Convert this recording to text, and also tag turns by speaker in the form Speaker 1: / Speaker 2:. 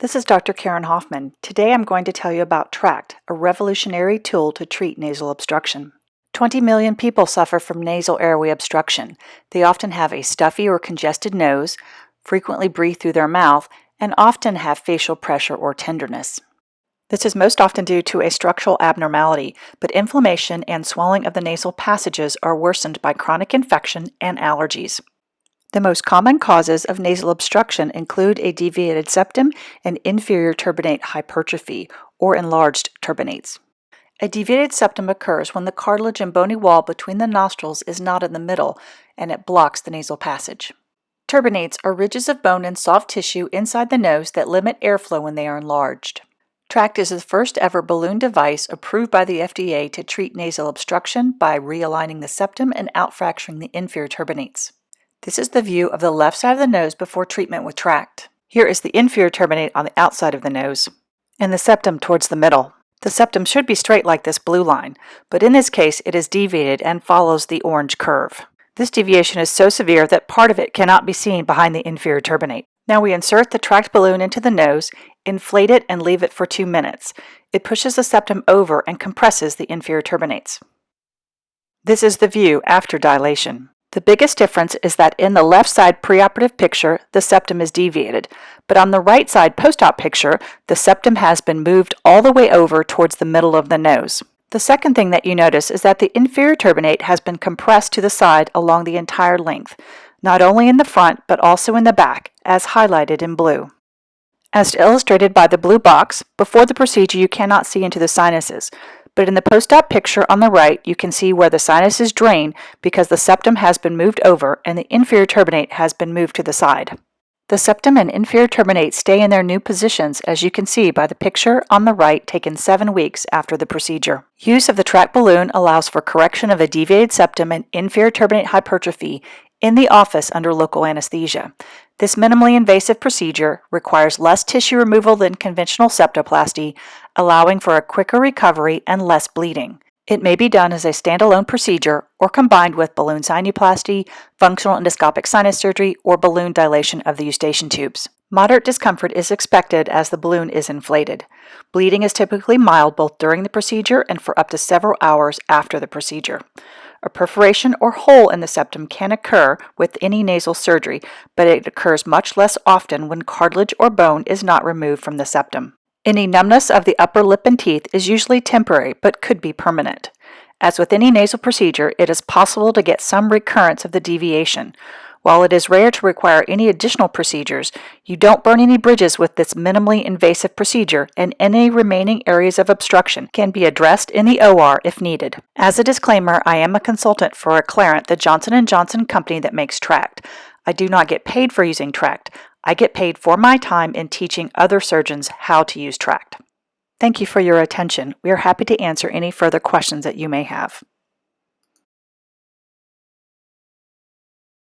Speaker 1: This is Dr. Karen Hoffman. Today I'm going to tell you about Tract, a revolutionary tool to treat nasal obstruction. 20 million people suffer from nasal airway obstruction. They often have a stuffy or congested nose, frequently breathe through their mouth, and often have facial pressure or tenderness. This is most often due to a structural abnormality, but inflammation and swelling of the nasal passages are worsened by chronic infection and allergies. The most common causes of nasal obstruction include a deviated septum and inferior turbinate hypertrophy, or enlarged turbinates. A deviated septum occurs when the cartilage and bony wall between the nostrils is not in the middle, and it blocks the nasal passage. Turbinates are ridges of bone and soft tissue inside the nose that limit airflow when they are enlarged. Tract is the first ever balloon device approved by the FDA to treat nasal obstruction by realigning the septum and outfracturing the inferior turbinates. This is the view of the left side of the nose before treatment with Tract. Here is the inferior turbinate on the outside of the nose, and the septum towards the middle. The septum should be straight like this blue line, but in this case it is deviated and follows the orange curve. This deviation is so severe that part of it cannot be seen behind the inferior turbinate. Now we insert the Tract balloon into the nose, inflate it, and leave it for 2 minutes. It pushes the septum over and compresses the inferior turbinates. This is the view after dilation. The biggest difference is that in the left side preoperative picture, the septum is deviated, but on the right side post-op picture, the septum has been moved all the way over towards the middle of the nose. The second thing that you notice is that the inferior turbinate has been compressed to the side along the entire length, not only in the front but also in the back, as highlighted in blue. As illustrated by the blue box, before the procedure you cannot see into the sinuses, but in the post-op picture on the right, you can see where the sinuses drain because the septum has been moved over and the inferior turbinate has been moved to the side. The septum and inferior turbinate stay in their new positions, as you can see by the picture on the right taken 7 weeks after the procedure. Use of the Tract balloon allows for correction of a deviated septum and inferior turbinate hypertrophy in the office under local anesthesia. This minimally invasive procedure requires less tissue removal than conventional septoplasty, allowing for a quicker recovery and less bleeding. It may be done as a standalone procedure or combined with balloon sinuplasty, functional endoscopic sinus surgery, or balloon dilation of the eustachian tubes. Moderate discomfort is expected as the balloon is inflated. Bleeding is typically mild both during the procedure and for up to several hours after the procedure. A perforation or hole in the septum can occur with any nasal surgery, but it occurs much less often when cartilage or bone is not removed from the septum. Any numbness of the upper lip and teeth is usually temporary but could be permanent. As with any nasal procedure, it is possible to get some recurrence of the deviation. While it is rare to require any additional procedures, you don't burn any bridges with this minimally invasive procedure, and any remaining areas of obstruction can be addressed in the OR if needed. As a disclaimer, I am a consultant for Acclarent, the Johnson & Johnson company that makes Tract. I do not get paid for using Tract. I get paid for my time in teaching other surgeons how to use Tract. Thank you for your attention. We are happy to answer any further questions that you may have.